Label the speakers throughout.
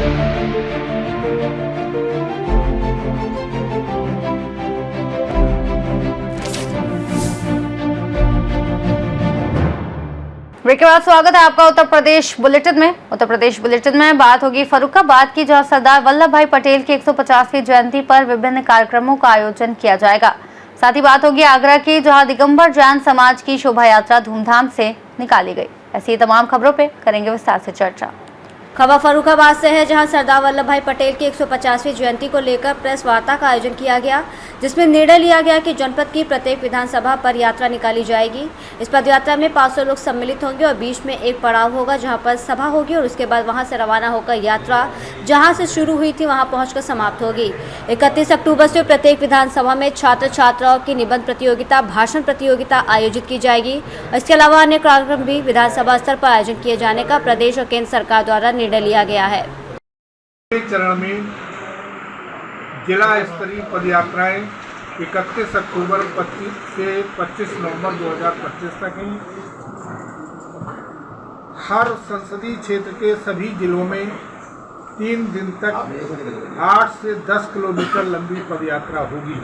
Speaker 1: Break के बाद स्वागत है आपका उत्तर प्रदेश बुलेटिन में। उत्तर प्रदेश बुलेटिन में बात होगी फर्रुखाबाद की, जहां सरदार वल्लभ भाई पटेल की 150वीं जयंती पर विभिन्न कार्यक्रमों का आयोजन किया जाएगा। साथ ही बात होगी आगरा की, जहां दिगंबर जैन समाज की शोभा यात्रा धूमधाम से निकाली गई। ऐसी तमाम खबरों पे करेंगे विस्तार से चर्चा।
Speaker 2: खबर फर्रुखाबाद से है, जहां सरदार वल्लभ भाई पटेल की 150वीं जयंती को लेकर प्रेस वार्ता का आयोजन किया गया, जिसमें निर्णय लिया गया कि जनपद की प्रत्येक विधानसभा पर यात्रा निकाली जाएगी। इस पदयात्रा में 500 लोग सम्मिलित होंगे और बीच में एक पड़ाव होगा जहां पर सभा होगी और उसके बाद वहां से रवाना होकर यात्रा जहां से शुरू हुई थी वहां पहुंचकर समाप्त होगी। 31 अक्टूबर से प्रत्येक विधानसभा में छात्र छात्राओं की निबंध प्रतियोगिता, भाषण प्रतियोगिता आयोजित की जाएगी। इसके अलावा अन्य कार्यक्रम भी विधानसभा स्तर पर आयोजन किए जाने का प्रदेश और केंद्र सरकार द्वारा निर्णय लिया गया है।
Speaker 3: चरण में जिला स्तरीय पदयात्राएं 31 अक्टूबर 25 से 25 नवंबर 2025 तक हैं। हर संसदीय क्षेत्र के सभी जिलों में 3 दिन तक 8 से 10 किलोमीटर लंबी पदयात्रा होगी।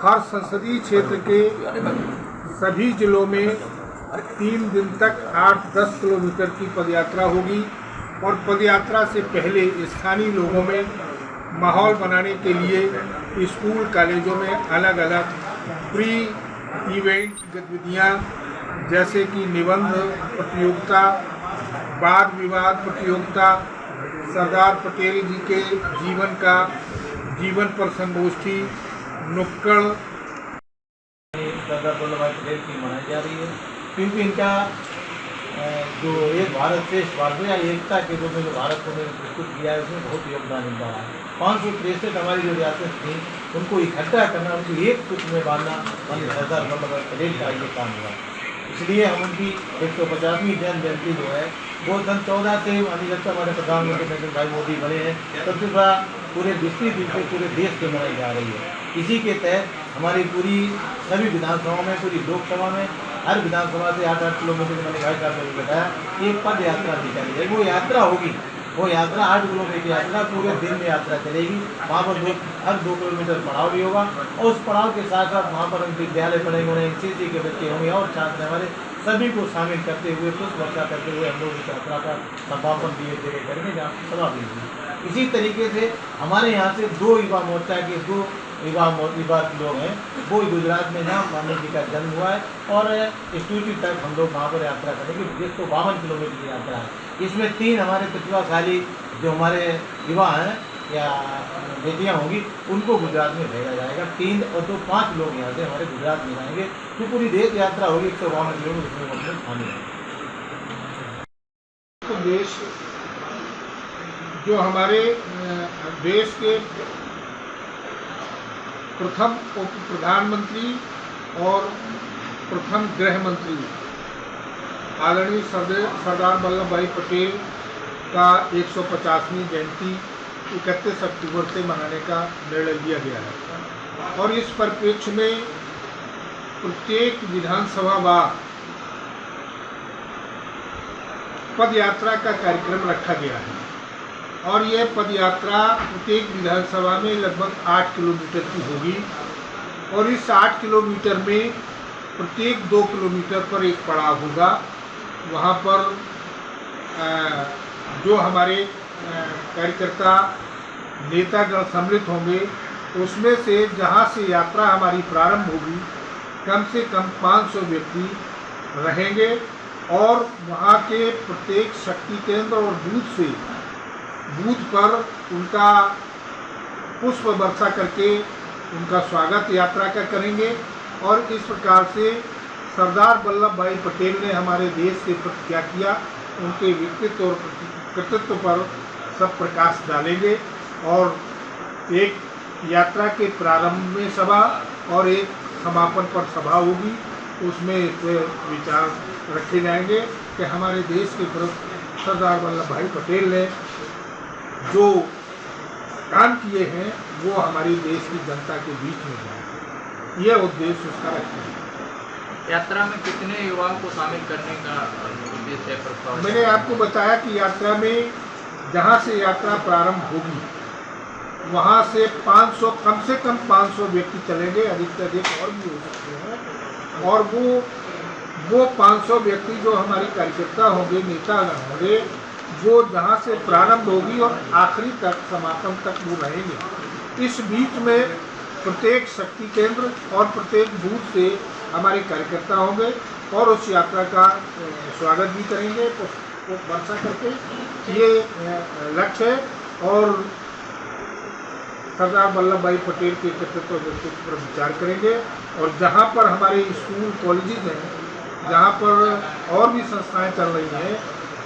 Speaker 3: हर संसदीय क्षेत्र के सभी जिलों में 3 दिन तक 8-10 किलोमीटर की पदयात्रा होगी और पदयात्रा से पहले स्थानीय लोगों में माहौल बनाने के लिए स्कूल कॉलेजों में अलग अलग प्री इवेंट गतिविधियां जैसे कि निबंध प्रतियोगिता, वाद विवाद प्रतियोगिता, सरदार पटेल जी के जीवन पर संगोष्ठी, नुक्कड़।
Speaker 4: सरदार वल्लभ भाई पटेल की मनाई जा रही है क्योंकि इनका जो एक भारत श्रेष्ठ भारत या एकता के रूप में जो भारत को प्रस्तुत किया है उसमें बहुत योगदान इनका है। 563 हमारी जो रियासत थी उनको इकट्ठा करना, उनको एक सूत्र में बांधना सरदार वल्लभ भाई पटेल का ये काम हुआ। इसलिए हम उनकी 150वीं जयंती जो है वो सन 14 से जब तक हमारे प्रधानमंत्री नरेंद्र भाई मोदी बने हैं तब से पूरे विस्तृत रूप से पूरे देश में मनाई जा रही है। इसी के तहत हमारी पूरी सभी विधानसभाओं में, पूरी लोकसभा में, हर विधानसभा से 8-8 किलोमीटर के मैंने भाई साहब ने बताया एक पद यात्रा निकाली जाएगी। वो यात्रा होगी, वो यात्रा 8 किलोमीटर की यात्रा पूरे दिन में यात्रा चलेगी। वहाँ पर हर 2 किलोमीटर पड़ाव भी होगा और उस पड़ाव के साथ साथ वहाँ पर हम विद्यालय पढ़ेंगे, उन्हें NCC के बच्चे होंगे और छात्र हमारे सभी को शामिल करते हुए पुष्प वर्षा करते हुए हम लोग इस यात्रा का समापन दिए करेंगे जहाँ सभा भी होगी। इसी तरीके से हमारे यहाँ से 2 युवा मोर्चा के 2 युवा लोग हैं, वो गुजरात में जहाँ गांधी जी का जन्म हुआ है और स्टूटी तक हम लोग वहाँ पर यात्रा करेंगे। 152 किलोमीटर की यात्रा है। इसमें 3 हमारे प्रतिभाशाली जो हमारे युवा हैं या बेटियाँ होंगी उनको गुजरात में भेजा जाएगा। 3 और 2 5 लोग यहाँ से हमारे गुजरात में जाएंगे। तो पूरी देश यात्रा होगी 152 किलोमीटर, उसमें मतलब शामिल है।
Speaker 3: तो देश जो हमारे देश के प्रथम उप प्रधानमंत्री और प्रथम गृह मंत्री आदरणीय सरदार वल्लभ भाई पटेल का 150वीं जयंती 31 अक्टूबर से मनाने का निर्णय लिया गया है और इस परिप्रेक्ष्य में प्रत्येक विधानसभा वार पद यात्रा का कार्यक्रम रखा गया है और यह पदयात्रा प्रत्येक विधानसभा में लगभग 8 किलोमीटर की होगी और इस 8 किलोमीटर में प्रत्येक 2 किलोमीटर पर एक पड़ाव होगा। वहाँ पर जो हमारे कार्यकर्ता नेतागण सम्मिलित होंगे उसमें से जहाँ से यात्रा हमारी प्रारंभ होगी कम से कम 500 व्यक्ति रहेंगे और वहाँ के प्रत्येक शक्ति केंद्र और बूथ पर उनका पुष्प वर्षा करके उनका स्वागत यात्रा का करेंगे और इस प्रकार से सरदार वल्लभ भाई पटेल ने हमारे देश के प्रति क्या किया उनके व्यक्तित्व और कृतित्व पर सब प्रकाश डालेंगे और एक यात्रा के प्रारंभ में सभा और एक समापन पर सभा होगी। उसमें विचार रखे जाएंगे कि हमारे देश के प्रति सरदार वल्लभ भाई पटेल ने जो काम किए हैं वो हमारी देश की जनता के बीच में जाए, यह उद्देश्य उसका रखते हैं।
Speaker 5: यात्रा में कितने युवाओं को शामिल करने का उद्देश्य है?
Speaker 3: मैंने आपको बताया कि यात्रा में जहाँ से यात्रा प्रारंभ होगी वहाँ से 500 कम से कम 500 व्यक्ति चलेंगे, अधिक से अधिक और भी हो सकते हैं। और वो 500 व्यक्ति जो हमारी कार्यकर्ता होंगे, नेतागण होंगे, वो जहाँ से प्रारंभ होगी और आखिरी तक समापन तक वो रहेंगे। इस बीच में प्रत्येक शक्ति केंद्र और प्रत्येक बूथ से हमारे कार्यकर्ता होंगे और उस यात्रा का स्वागत भी करेंगे तो वर्षा करके। ये लक्ष्य है और सरदार वल्लभ भाई पटेल के कर्तव्य व्यक्तित्व पर विचार करेंगे। और जहाँ पर हमारे स्कूल कॉलेजेस हैं, जहाँ पर और भी संस्थाएं चल रही हैं,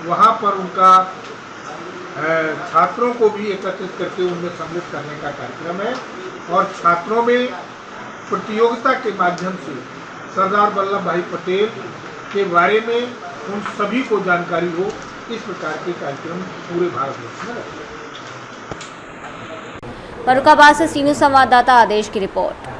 Speaker 3: वहाँ पर उनका छात्रों को भी एकत्रित करके उनमें सम्मिलित करने का कार्यक्रम है और छात्रों में प्रतियोगिता के माध्यम से सरदार वल्लभ भाई पटेल के बारे में उन सभी को जानकारी हो, इस प्रकार के कार्यक्रम पूरे भारतवर्ष में रहते हैं।
Speaker 2: फर्रुखाबाद से सीनियर संवाददाता आदेश की रिपोर्ट।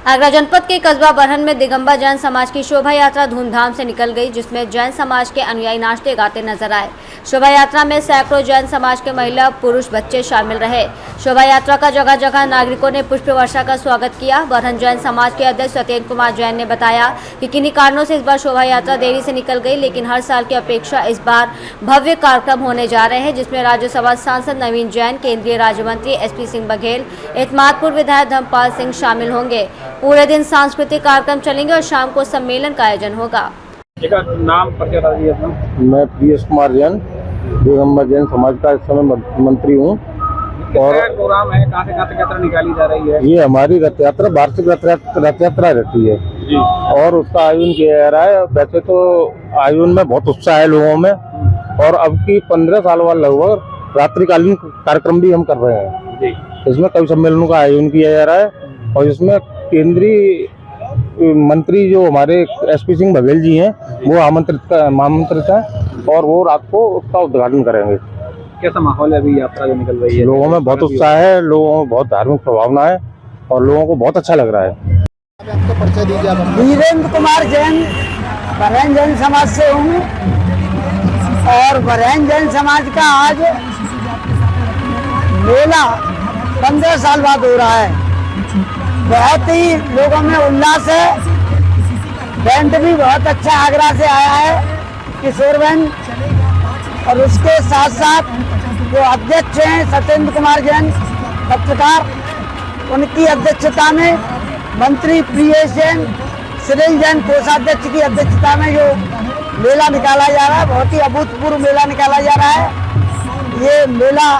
Speaker 2: आगरा जनपद के कस्बा बरहन में दिगंबर जैन समाज की शोभा यात्रा धूमधाम से निकल गई, जिसमें जैन समाज के अनुयायी नाचते गाते नजर आए। शोभा यात्रा में सैकड़ों जैन समाज के महिला पुरुष बच्चे शामिल रहे। शोभा यात्रा का जगह जगह नागरिकों ने पुष्प वर्षा का स्वागत किया। बरहन जैन समाज के अध्यक्ष सत्येंद्र कुमार जैन ने बताया कि किन्हीं कारणों से इस बार शोभा यात्रा देरी से निकल गई, लेकिन हर साल की अपेक्षा इस बार भव्य कार्यक्रम होने जा रहे हैं, जिसमें राज्यसभा सांसद नवीन जैन, केंद्रीय राज्य मंत्री SP सिंह बघेल, एतमादपुर विधायक धर्मपाल सिंह शामिल होंगे। पूरे दिन सांस्कृतिक कार्यक्रम चलेंगे और शाम को सम्मेलन का आयोजन होगा।
Speaker 5: नाम
Speaker 4: मैं PS कुमार जैन, दिगंबर जैन समाज का इस समय मंत्री हूँ। और
Speaker 5: प्रोग्राम है, कहाँ से कहाँ तक यात्रा निकाली जा रही है?
Speaker 4: ये हमारी रथ यात्रा वार्षिक रथ यात्रा रहती है
Speaker 5: जी।
Speaker 4: और उसका आयोजन किया जा रहा है। वैसे तो आयोजन में बहुत उत्साह है लोगों में, और अब की 15 साल बाद लगभग रात्रिकालीन कार्यक्रम भी हम कर रहे हैं
Speaker 5: जी।
Speaker 4: इसमें कई सम्मेलनों का आयोजन किया जा रहा है और इसमें केंद्रीय मंत्री जो हमारे SP सिंह बघेल जी हैं, वो आमंत्रित हैं और वो रात को उसका उद्घाटन करेंगे।
Speaker 5: कैसा माहौल है अभी यात्रा जो निकल रही है?
Speaker 4: लोगों में बहुत उत्साह है, लोगों में बहुत धार्मिक प्रभावना है और लोगों को बहुत अच्छा लग रहा है।
Speaker 6: वीरेंद्र कुमार जैन, बरहन जैन समाज से हूँ और बरहन जैन समाज का आज मेला 15 साल बाद हो रहा है। बहुत ही लोगों में उल्लास है। बैंड भी बहुत अच्छा आगरा से आया है, किशोर बैंड, और उसके साथ साथ जो अध्यक्ष हैं सत्येंद्र कुमार जैन पत्रकार, उनकी अध्यक्षता में मंत्री प्रियेश जैन, सुनील जैन कोषाध्यक्ष की अध्यक्षता में जो मेला निकाला जा रहा है, बहुत ही अभूतपूर्व मेला निकाला जा रहा है। ये मेला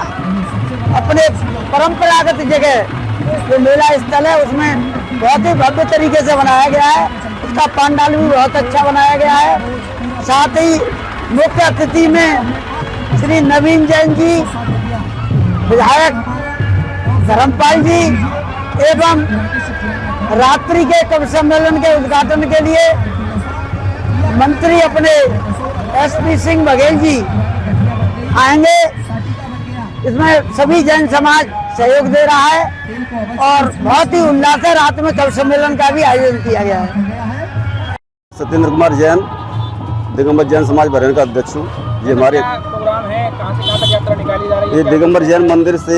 Speaker 6: अपने परंपरागत जगह जो मेला स्थल है उसमें बहुत ही भव्य तरीके से बनाया गया है। उसका पंडाल भी बहुत अच्छा बनाया गया है। साथ ही मुख्य अतिथि में श्री नवीन जैन जी, विधायक धर्मपाल जी एवं रात्रि के कवि सम्मेलन के उद्घाटन के लिए मंत्री अपने SP सिंह बघेल जी आएंगे। इसमें सभी जैन समाज सहयोग दे रहा है और बहुत ही उल्लास है। रात में कवि सम्मेलन का भी आयोजन किया गया है।
Speaker 7: सत्येंद्र कुमार जैन, दिगंबर जैन समाज बरहन का अध्यक्ष हूँ। ये हमारे
Speaker 5: प्रोग्राम है, कहाँ से कहाँ तक यात्रा निकाली जा रही है?
Speaker 7: ये दिगंबर जैन मंदिर से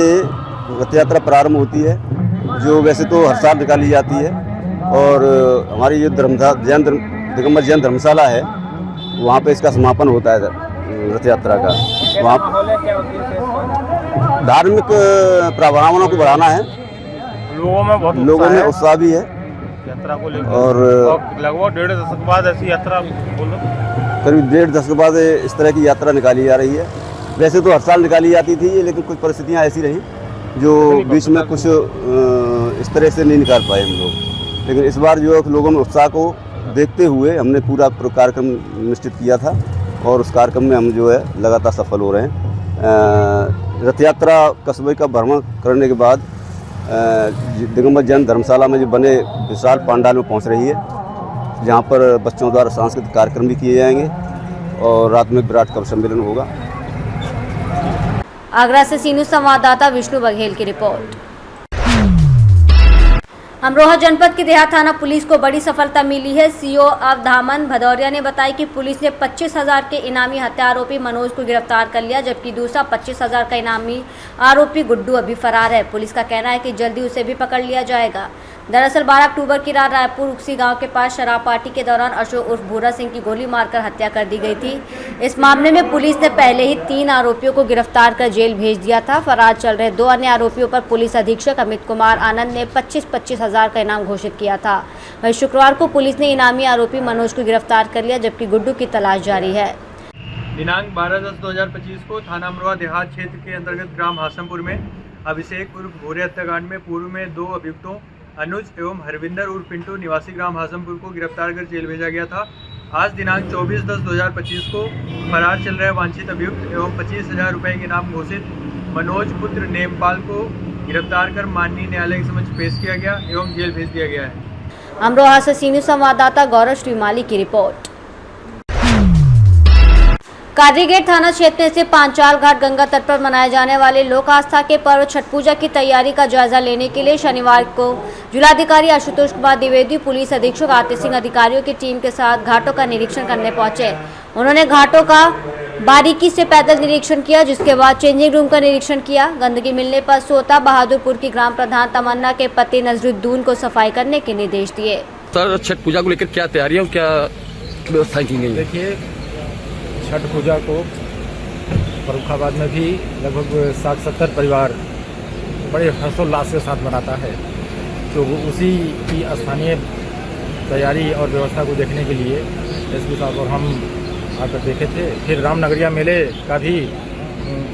Speaker 7: रथ यात्रा प्रारंभ होती है, जो वैसे तो हर साल निकाली जाती है। और हमारी जो दिगंबर जैन धर्मशाला है, वहाँ पे इसका समापन होता है रथ यात्रा का। वहाँ धार्मिक प्रभावनाओं को बढ़ाना है, लोगों में उत्साह भी है
Speaker 8: यात्रा को लेकर।
Speaker 7: और
Speaker 8: लगभग 1.5 दशक बाद ऐसी यात्रा
Speaker 7: करीब 1.5 दशक बाद इस तरह की यात्रा निकाली जा रही है। वैसे तो हर साल निकाली जाती थी, लेकिन कुछ परिस्थितियां ऐसी रहीं जो बीच में कुछ इस तरह से नहीं निकाल पाए हम लोग। लेकिन इस बार जो है लोगों में उत्साह को देखते हुए हमने पूरा कार्यक्रम निश्चित किया था और उस कार्यक्रम में हम जो है लगातार सफल हो रहे हैं। रथ यात्रा कस्बे का भ्रमण करने के बाद दिगंबर जैन धर्मशाला में जो बने विशाल पंडाल में पहुंच रही है, जहां पर बच्चों द्वारा सांस्कृतिक कार्यक्रम भी किए जाएंगे और रात में विराट कवि सम्मेलन होगा।
Speaker 2: आगरा से सीनियर संवाददाता विष्णु बघेल की रिपोर्ट। अमरोहा जनपद की देहात थाना पुलिस को बड़ी सफलता मिली है। सीओ अवधामन भदौरिया ने बताया कि पुलिस ने 25,000 के इनामी हत्या आरोपी मनोज को गिरफ्तार कर लिया, जबकि दूसरा 25,000 का इनामी आरोपी गुड्डू अभी फरार है। पुलिस का कहना है कि जल्दी उसे भी पकड़ लिया जाएगा। दरअसल 12 अक्टूबर की रात रायपुर उक्सी गांव के पास शराब पार्टी के दौरान अशोक उर्फ भूरा सिंह की गोली मारकर हत्या कर दी गई थी। इस मामले में पुलिस ने पहले ही 3 आरोपियों को गिरफ्तार कर जेल भेज दिया था। फरार चल रहे 2 अन्य आरोपियों पर पुलिस अधीक्षक अमित कुमार आनंद ने 25,000 का इनाम घोषित किया था। वहीं शुक्रवार को पुलिस ने इनामी आरोपी मनोज को गिरफ्तार कर लिया, जबकि गुड्डू की तलाश जारी है।
Speaker 9: दिनांक 12/10/2025 को थाना अमरोहा देहात क्षेत्र के अंतर्गत ग्राम हासमपुर में अभिषेक उर्फ भूरे हत्याकांड में पूर्व में 2 अभियुक्तों अनुज एवं हरविंदर उर्फ पिंटू निवासी ग्राम हासमपुर को गिरफ्तार कर जेल भेजा गया था। आज दिनांक 24/10/2025 को फरार चल रहे वांछित अभियुक्त एवं 25,000 रुपये के इनाम घोषित मनोज पुत्र नेमपाल को गिरफ्तार कर माननीय न्यायालय के समक्ष पेश किया गया एवं जेल भेज दिया गया है।
Speaker 2: अमरोहा से सीनियर संवाददाता गौरव श्रीमाली की रिपोर्ट। कादरीगेट थाना क्षेत्र में स्थित पांचाल घाट गंगा तट पर मनाए जाने वाले लोक आस्था के पर्व छठ पूजा की तैयारी का जायजा लेने के लिए शनिवार को जिलाधिकारी आशुतोष कुमार द्विवेदी, पुलिस अधीक्षक आरती सिंह अधिकारियों की टीम के साथ घाटों का निरीक्षण करने पहुंचे। उन्होंने घाटों का बारीकी से पैदल निरीक्षण किया, जिसके बाद चेंजिंग रूम का निरीक्षण किया। गंदगी मिलने पर सोता बहादुरपुर की ग्राम प्रधान तमन्ना के पति नजरुद्दीन को सफाई करने के निर्देश दिए।
Speaker 10: सर, छठ पूजा को लेकर क्या तैयारियां, क्या व्यवस्था की गई?
Speaker 5: देखिए, छठ पूजा को फर्रुखाबाद में भी लगभग 60-70 परिवार बड़े हर्षोल्लास के साथ मनाता है, तो उसी की स्थानीय तैयारी और व्यवस्था को देखने के लिए एसपी साहब और हम आकर देखे थे। फिर रामनगरिया मेले का भी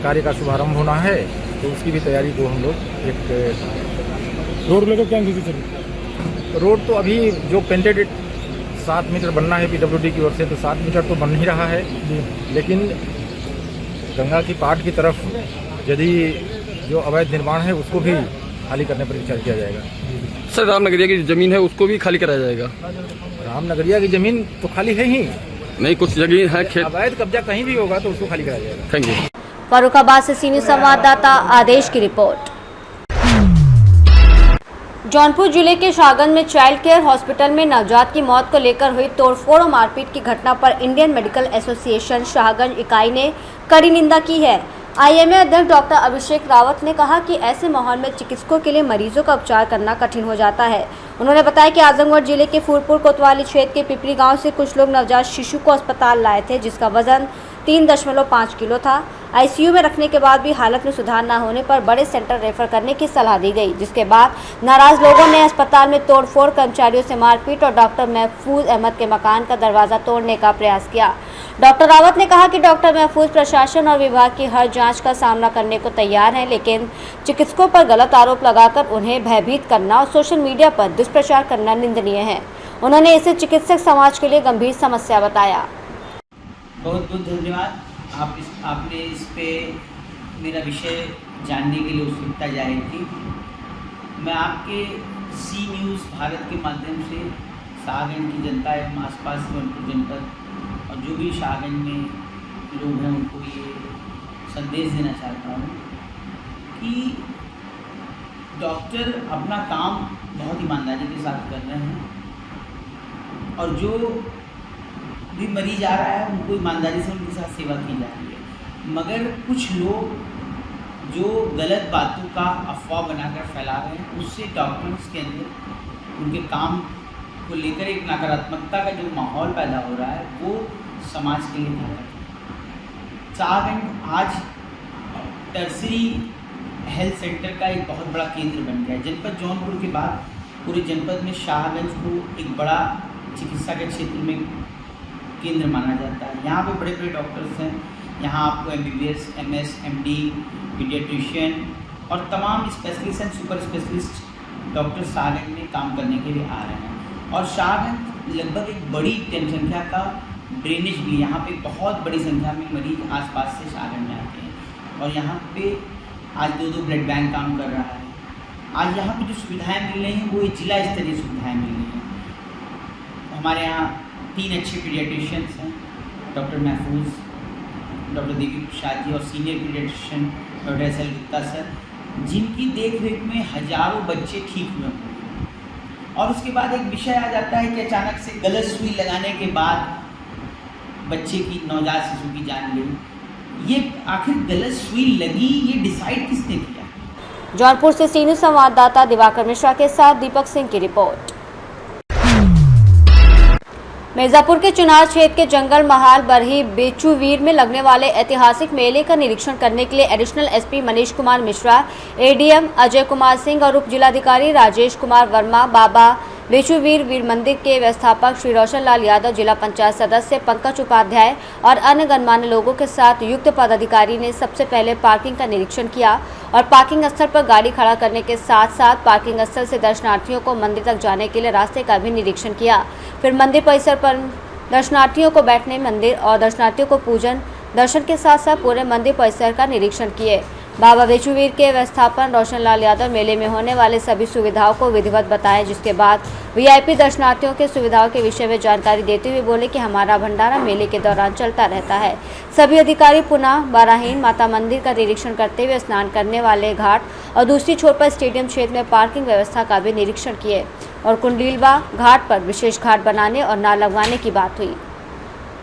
Speaker 5: कार्य का शुभारंभ होना है, तो उसकी भी तैयारी को हम लोग एक रोड लेकर क्या रोड तो अभी जो पेंटेड 7 मीटर बनना है पीडब्ल्यूडी की ओर से, तो 7 मीटर तो बन ही रहा है, लेकिन गंगा की पाट की तरफ यदि जो अवैध निर्माण है उसको भी खाली करने पर विचार किया जाएगा।
Speaker 10: सर, रामनगरिया की जो जमीन है उसको भी खाली कराया जाएगा?
Speaker 5: रामनगरिया की जमीन तो खाली है ही
Speaker 10: नहीं, कुछ जगह है खेत,
Speaker 5: अवैध कब्जा कहीं भी होगा तो उसको खाली कराया जाएगा।
Speaker 10: Thank you.
Speaker 2: फर्रुखाबाद से सीनियर संवाददाता आदेश की रिपोर्ट। जौनपुर जिले के शाहगंज में चाइल्ड केयर हॉस्पिटल में नवजात की मौत को लेकर हुई तोड़फोड़ और मारपीट की घटना पर इंडियन मेडिकल एसोसिएशन शाहगंज इकाई ने कड़ी निंदा की है। आईएमए अध्यक्ष डॉक्टर अभिषेक रावत ने कहा कि ऐसे माहौल में चिकित्सकों के लिए मरीजों का उपचार करना कठिन हो जाता है। उन्होंने बताया कि आजमगढ़ जिले के फूलपुर कोतवाली क्षेत्र के पिपरी गांव से कुछ लोग नवजात शिशु को अस्पताल लाए थे, जिसका वजन 3.5 किलो था। आईसीयू में रखने के बाद भी हालत में सुधार न होने पर बड़े सेंटर रेफर करने की सलाह दी गई, जिसके बाद नाराज लोगों ने अस्पताल में तोड़फोड़, कर्मचारियों से मारपीट और डॉक्टर महफूज अहमद के मकान का दरवाजा तोड़ने का प्रयास किया। डॉक्टर रावत ने कहा कि डॉक्टर महफूज प्रशासन और विभाग की हर जांच का सामना करने को तैयार हैं, लेकिन चिकित्सकों पर गलत आरोप लगाकर उन्हें भयभीत करना और सोशल मीडिया पर दुष्प्रचार करना निंदनीय है। उन्होंने इसे चिकित्सक समाज के लिए गंभीर समस्या बताया।
Speaker 11: बहुत बहुत धन्यवाद। आपने इस पे मेरा विषय जानने के लिए उत्सुकता जाहिर की। मैं आपके सी न्यूज़ भारत के माध्यम से शाहगंज की जनता एवं आसपास जौनपुर जनपद और जो भी शाहगंज में लोग हैं उनको ये संदेश देना चाहता हूँ कि डॉक्टर अपना काम बहुत ईमानदारी के साथ कर रहे हैं और जो भी मरीज आ रहा है उनको ईमानदारी से उनके साथ सेवा की जा रही है। मगर कुछ लोग जो गलत बातों का अफवाह बनाकर फैला रहे हैं, उससे डॉक्टर्स के अंदर उनके काम को लेकर एक नकारात्मकता का जो माहौल पैदा हो रहा है वो समाज के लिए घातक है। शाहगंज आज टर्सरी हेल्थ सेंटर का एक बहुत बड़ा केंद्र बन गया है। जनपद जौनपुर के बाद पूरे जनपद में शाहगंज को एक बड़ा चिकित्सा के क्षेत्र में केंद्र माना जाता है। यहाँ पे बड़े बड़े डॉक्टर्स हैं। यहाँ आपको MBBS, MS, MD, पीडियाट्रिशियन और तमाम specialist and super specialist doctor Shahganj में काम करने के लिए आ रहे हैं। और शाहगंज लगभग एक बड़ी जनसंख्या का ड्रेनेज भी, यहाँ पे बहुत बड़ी संख्या में मरीज आसपास से शाहगंज में आते हैं और यहाँ पे आज 2 ब्लड बैंक काम कर रहा है। आज यहाँ पे जो सुविधाएँ मिल रही हैं वो जिला स्तरीय सुविधाएँ मिल रही हैं। हमारे यहाँ 3 अच्छे पीडियाट्रिशियंस हैं, डॉक्टर महफूज, डॉक्टर देवी प्रसाद जी और senior paediatrician doctor SL Gupta sir, जिनकी देख रेख में हज़ारों बच्चे ठीक हुए होंगे। और उसके बाद एक विषय आ जाता है कि अचानक से गलत सुई लगाने के बाद बच्चे की, नवजात शिशु की जान गई। ये आखिर गलत सुई लगी, ये डिसाइड किसने किया?
Speaker 2: जौनपुर से सी न्यूज़ संवाददाता दिवाकर मिश्रा के साथ दीपक सिंह की रिपोर्ट। मिर्जापुर के चुनाव क्षेत्र के जंगल महाल बरही बेचूवीर में लगने वाले ऐतिहासिक मेले का निरीक्षण करने के लिए additional SP Manish Kumar Mishra, ADM Ajay Kumar Singh और उप जिलाधिकारी राजेश कुमार वर्मा, बाबा बेचूवीर वीर मंदिर के व्यवस्थापक श्री रोशन लाल यादव, जिला पंचायत सदस्य पंकज उपाध्याय और अन्य गणमान्य लोगों के साथ युक्त पदाधिकारी ने सबसे पहले पार्किंग का निरीक्षण किया और पार्किंग स्थल पर गाड़ी खड़ा करने के साथ साथ पार्किंग स्थल से दर्शनार्थियों को मंदिर तक जाने के लिए रास्ते का भी निरीक्षण किया। फिर मंदिर परिसर पर दर्शनार्थियों को बैठने, मंदिर और दर्शनार्थियों को पूजन दर्शन के साथ साथ पूरे मंदिर परिसर का निरीक्षण किए। बाबा बेचूवीर के व्यवस्थापन रोशन लाल यादव मेले में होने वाले सभी सुविधाओं को विधिवत बताएं, जिसके बाद वीआईपी दर्शनार्थियों के सुविधाओं के विषय में जानकारी देते हुए बोले कि हमारा भंडारा मेले के दौरान चलता रहता है। सभी अधिकारी पुनः बाराहीन माता मंदिर का निरीक्षण करते हुए स्नान करने वाले घाट और दूसरी छोर पर स्टेडियम क्षेत्र में पार्किंग व्यवस्था का भी निरीक्षण किए और कुंडीलवा घाट पर विशेष घाट बनाने और नाव लगवाने की बात हुई।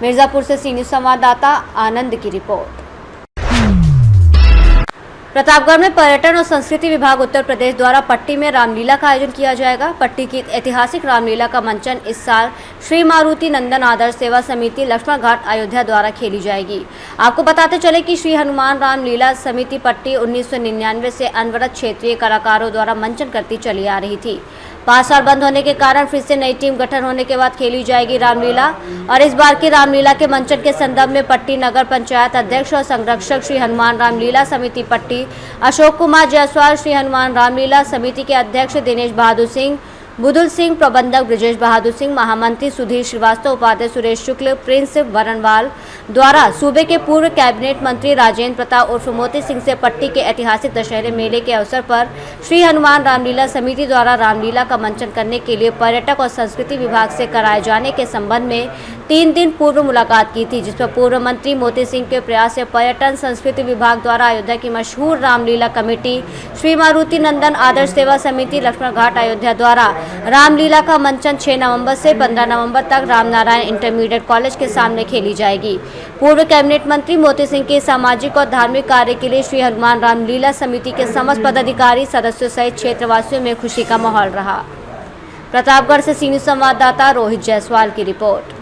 Speaker 2: मिर्जापुर से सी न्यूज़ संवाददाता आनंद की रिपोर्ट। प्रतापगढ़ में पर्यटन और संस्कृति विभाग उत्तर प्रदेश द्वारा पट्टी में रामलीला का आयोजन किया जाएगा। पट्टी की ऐतिहासिक रामलीला का मंचन इस साल श्री मारुति नंदन आदर्श सेवा समिति लक्ष्मण घाट अयोध्या द्वारा खेली जाएगी। आपको बताते चले कि श्री हनुमान रामलीला समिति पट्टी 1999 से अनवरत क्षेत्रीय कलाकारों द्वारा मंचन करती चली आ रही थी। 5 साल बंद होने के कारण फिर से नई टीम गठन होने के बाद खेली जाएगी रामलीला और इस बार की रामलीला के मंचन के संदर्भ में पट्टी नगर पंचायत अध्यक्ष और संरक्षक श्री हनुमान रामलीला समिति पट्टी अशोक कुमार जायसवाल, श्री हनुमान रामलीला समिति के अध्यक्ष दिनेश बहादुर सिंह, बुदुल सिंह, प्रबंधक ब्रजेश बहादुर सिंह, महामंत्री सुधीर श्रीवास्तव, उपाध्यक्ष सुरेश शुक्ल, प्रिंस वरणवाल द्वारा सूबे के पूर्व कैबिनेट मंत्री राजेंद्र प्रताप उर्फ मोती सिंह से पट्टी के ऐतिहासिक दशहरे मेले के अवसर पर श्री हनुमान रामलीला समिति द्वारा रामलीला का मंचन करने के लिए पर्यटक और संस्कृति विभाग से कराए जाने के संबंध में 3 दिन पूर्व मुलाकात की थी, जिस पर पूर्व मंत्री मोती सिंह के प्रयास से पर्यटन संस्कृति विभाग द्वारा अयोध्या की मशहूर रामलीला कमेटी श्री मारुति नंदन आदर्श सेवा समिति लक्ष्मण घाट अयोध्या द्वारा रामलीला का मंचन 6 नवंबर से 15 नवंबर तक रामनारायण इंटरमीडिएट कॉलेज के सामने खेली जाएगी। पूर्व कैबिनेट मंत्री मोती सिंह के सामाजिक और धार्मिक कार्य के लिए श्री हनुमान रामलीला समिति के समस्त पदाधिकारी सदस्यों सहित क्षेत्रवासियों में खुशी का माहौल रहा। प्रतापगढ़ से सी न्यूज़ संवाददाता रोहित जायसवाल की रिपोर्ट।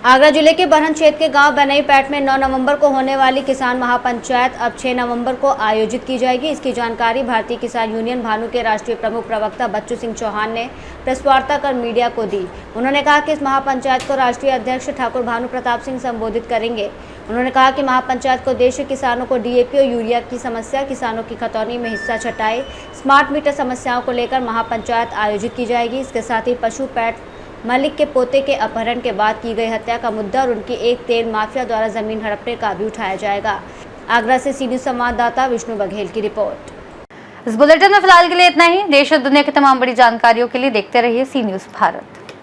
Speaker 2: आगरा जिले के बरहन क्षेत्र के गांव बनईपैट में 9 नवंबर को होने वाली किसान महापंचायत अब 6 नवंबर को आयोजित की जाएगी। इसकी जानकारी भारतीय किसान यूनियन भानु के राष्ट्रीय प्रमुख प्रवक्ता बच्चू सिंह चौहान ने प्रेस वार्ता कर मीडिया को दी। उन्होंने कहा कि इस महापंचायत को राष्ट्रीय अध्यक्ष ठाकुर भानु प्रताप सिंह संबोधित करेंगे। उन्होंने कहा कि महापंचायत को उद्देश्य किसानों को डीएपी और यूरिया की समस्या, किसानों की खतौनी में हिस्सा छटाई, स्मार्ट मीटर समस्याओं को लेकर महापंचायत आयोजित की जाएगी। इसके साथ ही पशु पैट मलिक के पोते के अपहरण के बाद की गई हत्या का मुद्दा और उनकी एक तेल माफिया द्वारा जमीन हड़पने का भी उठाया जाएगा। आगरा से सी न्यूज़ संवाददाता विष्णु बघेल की रिपोर्ट।
Speaker 1: इस बुलेटिन में फिलहाल के लिए इतना ही। देश और दुनिया की तमाम बड़ी जानकारियों के लिए देखते रहिए सी न्यूज़ भारत।